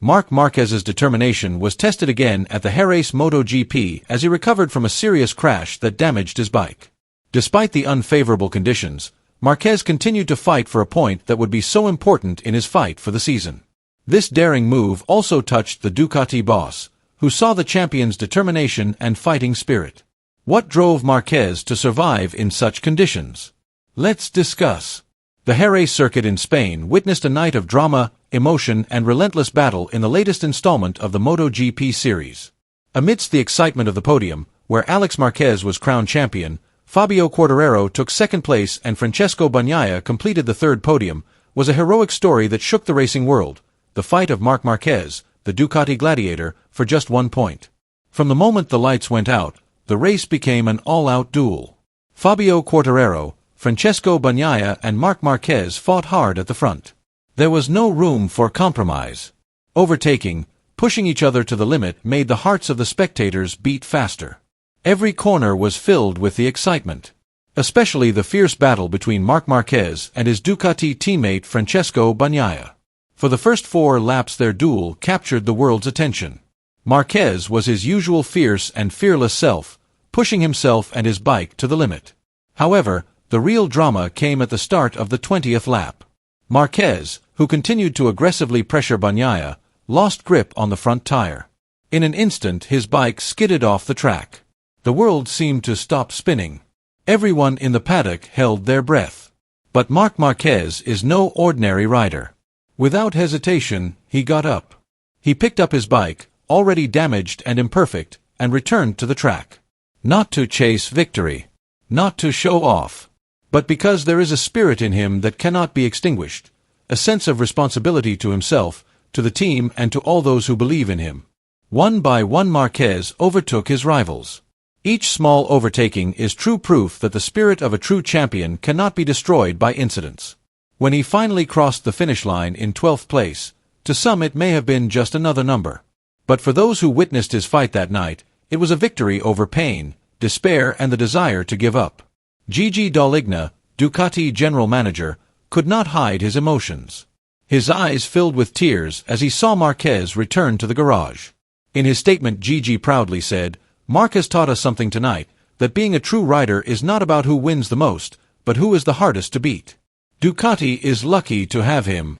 Marc Marquez's determination was tested again at the Jerez MotoGP as he recovered from a serious crash that damaged his bike. Despite the unfavorable conditions, Marquez continued to fight for a point that would be so important in his fight for the season. This daring move also touched the Ducati boss, who saw the champion's determination and fighting spirit. What drove Marquez to survive in such conditions? Let's discuss. The Jerez circuit in Spain witnessed a night of drama, emotion, and relentless battle in the latest installment of the MotoGP series. Amidst the excitement of the podium, where Alex Marquez was crowned champion, Fabio Quartararo took second place and Francesco Bagnaia completed the third podium, was a heroic story that shook the racing world, the fight of Marc Marquez, the Ducati gladiator, for just 1 point. From the moment the lights went out, the race became an all-out duel. Fabio Quartararo, Francesco Bagnaia and Marc Marquez fought hard at the front. There was no room for compromise. Overtaking, pushing each other to the limit made the hearts of the spectators beat faster. Every corner was filled with the excitement. Especially the fierce battle between Marc Marquez and his Ducati teammate Francesco Bagnaia. For the first 4 laps their duel captured the world's attention. Marquez was his usual fierce and fearless self, pushing himself and his bike to the limit. However, the real drama came at the start of the 20th lap. Marquez, who continued to aggressively pressure Bagnaia, lost grip on the front tire. In an instant his bike skidded off the track. The world seemed to stop spinning. Everyone in the paddock held their breath. But Marc Marquez is no ordinary rider. Without hesitation, he got up. He picked up his bike, already damaged and imperfect, and returned to the track. Not to chase victory. Not to show off. But because there is a spirit in him that cannot be extinguished, a sense of responsibility to himself, to the team and to all those who believe in him. One by one Marquez overtook his rivals. Each small overtaking is true proof that the spirit of a true champion cannot be destroyed by incidents. When he finally crossed the finish line in 12th place, to some it may have been just another number. But for those who witnessed his fight that night, it was a victory over pain, despair and the desire to give up. Gigi Dall'Igna, Ducati general manager, could not hide his emotions. His eyes filled with tears as he saw Marquez return to the garage. In his statement Gigi proudly said, "Marc has taught us something tonight, that being a true rider is not about who wins the most, but who is the hardest to beat. Ducati is lucky to have him."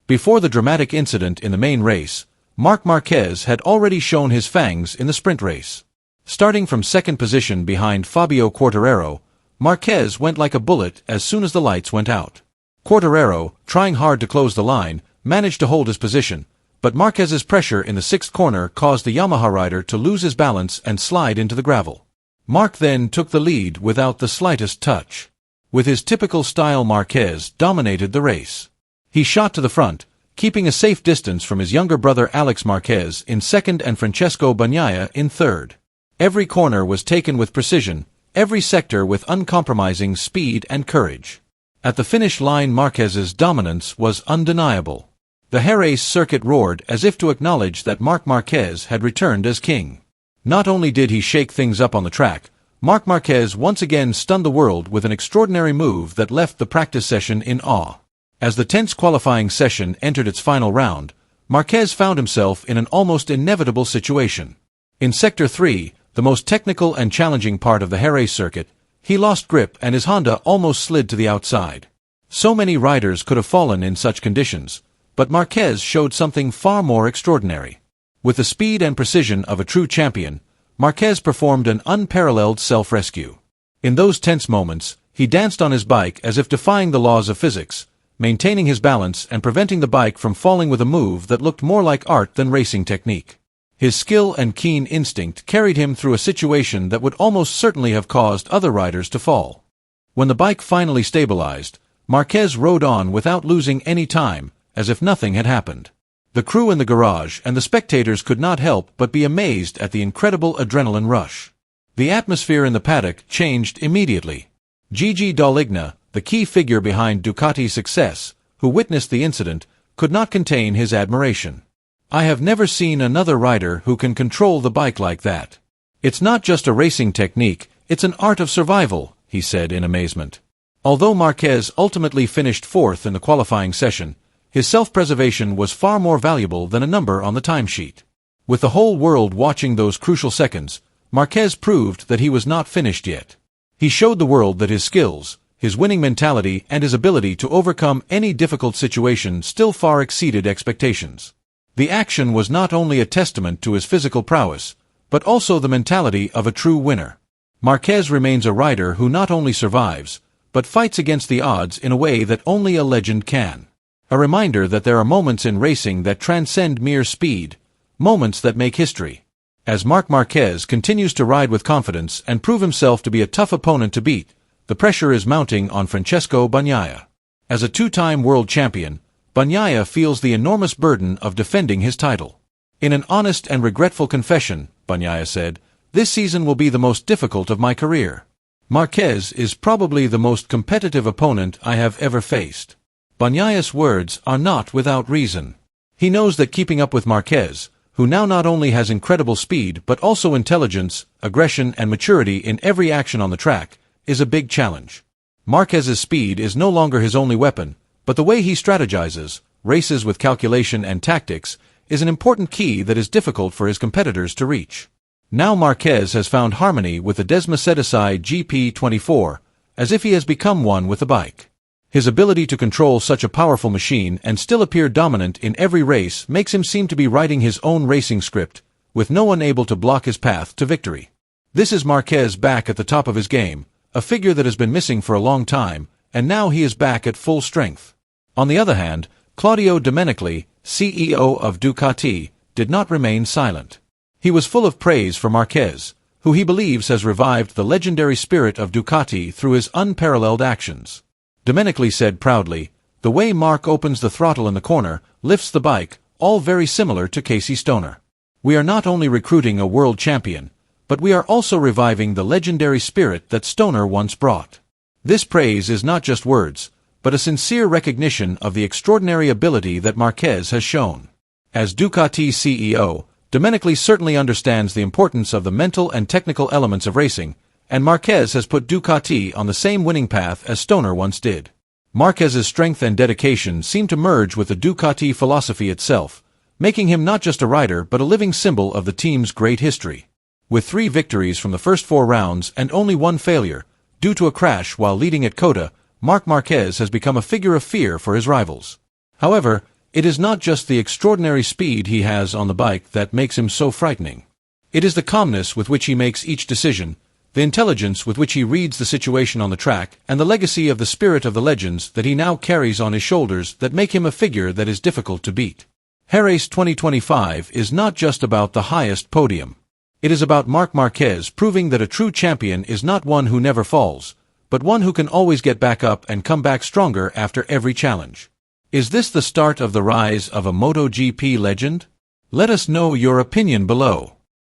Before the dramatic incident in the main race, Marc Marquez had already shown his fangs in the sprint race. Starting from second position behind Fabio Quartararo, Marquez went like a bullet as soon as the lights went out. Quartararo, trying hard to close the line, managed to hold his position, but Marquez's pressure in the 6th corner caused the Yamaha rider to lose his balance and slide into the gravel. Marc then took the lead without the slightest touch. With his typical style Marquez dominated the race. He shot to the front, keeping a safe distance from his younger brother Alex Marquez in second and Francesco Bagnaia in third. Every corner was taken with precision, every sector with uncompromising speed and courage. At the finish line Marquez's dominance was undeniable. The Jerez circuit roared as if to acknowledge that Marc Marquez had returned as king. Not only did he shake things up on the track, Marc Marquez once again stunned the world with an extraordinary move that left the practice session in awe. As the tense qualifying session entered its final round, Marquez found himself in an almost inevitable situation. In Sector 3, the most technical and challenging part of the Jerez circuit, he lost grip and his Honda almost slid to the outside. So many riders could have fallen in such conditions, but Marquez showed something far more extraordinary. With the speed and precision of a true champion, Marquez performed an unparalleled self-rescue. In those tense moments, he danced on his bike as if defying the laws of physics, maintaining his balance and preventing the bike from falling with a move that looked more like art than racing technique. His skill and keen instinct carried him through a situation that would almost certainly have caused other riders to fall. When the bike finally stabilized, Marquez rode on without losing any time, as if nothing had happened. The crew in the garage and the spectators could not help but be amazed at the incredible adrenaline rush. The atmosphere in the paddock changed immediately. Gigi Dall'Igna, the key figure behind Ducati's success, who witnessed the incident, could not contain his admiration. "I have never seen another rider who can control the bike like that. It's not just a racing technique, it's an art of survival," he said in amazement. Although Marquez ultimately finished fourth in the qualifying session, His self-preservation was far more valuable than a number on the timesheet. With the whole world watching those crucial seconds, Marquez proved that he was not finished yet. He showed the world that his skills, his winning mentality and his ability to overcome any difficult situation still far exceeded expectations. The action was not only a testament to his physical prowess, but also the mentality of a true winner. Marquez remains a rider who not only survives, but fights against the odds in a way that only a legend can. A reminder that there are moments in racing that transcend mere speed, moments that make history. As Marc Marquez continues to ride with confidence and prove himself to be a tough opponent to beat, the pressure is mounting on Francesco Bagnaia. As a two-time world champion, Bagnaia feels the enormous burden of defending his title. In an honest and regretful confession, Bagnaia said, "This season will be the most difficult of my career. Marquez is probably the most competitive opponent I have ever faced." Bagnaia's words are not without reason. He knows that keeping up with Marquez, who now not only has incredible speed but also intelligence, aggression and maturity in every action on the track, is a big challenge. Marquez's speed is no longer his only weapon, but the way he strategizes, races with calculation and tactics, is an important key that is difficult for his competitors to reach. Now Marquez has found harmony with the Mercedes GP24, as if he has become one with the bike. His ability to control such a powerful machine and still appear dominant in every race makes him seem to be writing his own racing script, with no one able to block his path to victory. This is Marquez back at the top of his game, a figure that has been missing for a long time, and now he is back at full strength. On the other hand, Claudio Domenicali, CEO of Ducati, did not remain silent. He was full of praise for Marquez, who he believes has revived the legendary spirit of Ducati through his unparalleled actions. Domenicali said proudly, "The way Marc opens the throttle in the corner, lifts the bike, all very similar to Casey Stoner. We are not only recruiting a world champion, but we are also reviving the legendary spirit that Stoner once brought." This praise is not just words, but a sincere recognition of the extraordinary ability that Marquez has shown. As Ducati CEO, Domenicali certainly understands the importance of the mental and technical elements of racing, and Marquez has put Ducati on the same winning path as Stoner once did. Marquez's strength and dedication seem to merge with the Ducati philosophy itself, making him not just a rider but a living symbol of the team's great history. With 3 victories from the first 4 rounds and only 1 failure, due to a crash while leading at Coda, Marc Marquez has become a figure of fear for his rivals. However, it is not just the extraordinary speed he has on the bike that makes him so frightening. It is the calmness with which he makes each decision, the intelligence with which he reads the situation on the track, and the legacy of the spirit of the legends that he now carries on his shoulders that make him a figure that is difficult to beat. Jerez 2025 is not just about the highest podium. It is about Marc Marquez proving that a true champion is not one who never falls, but one who can always get back up and come back stronger after every challenge. Is this the start of the rise of a MotoGP legend? Let us know your opinion below.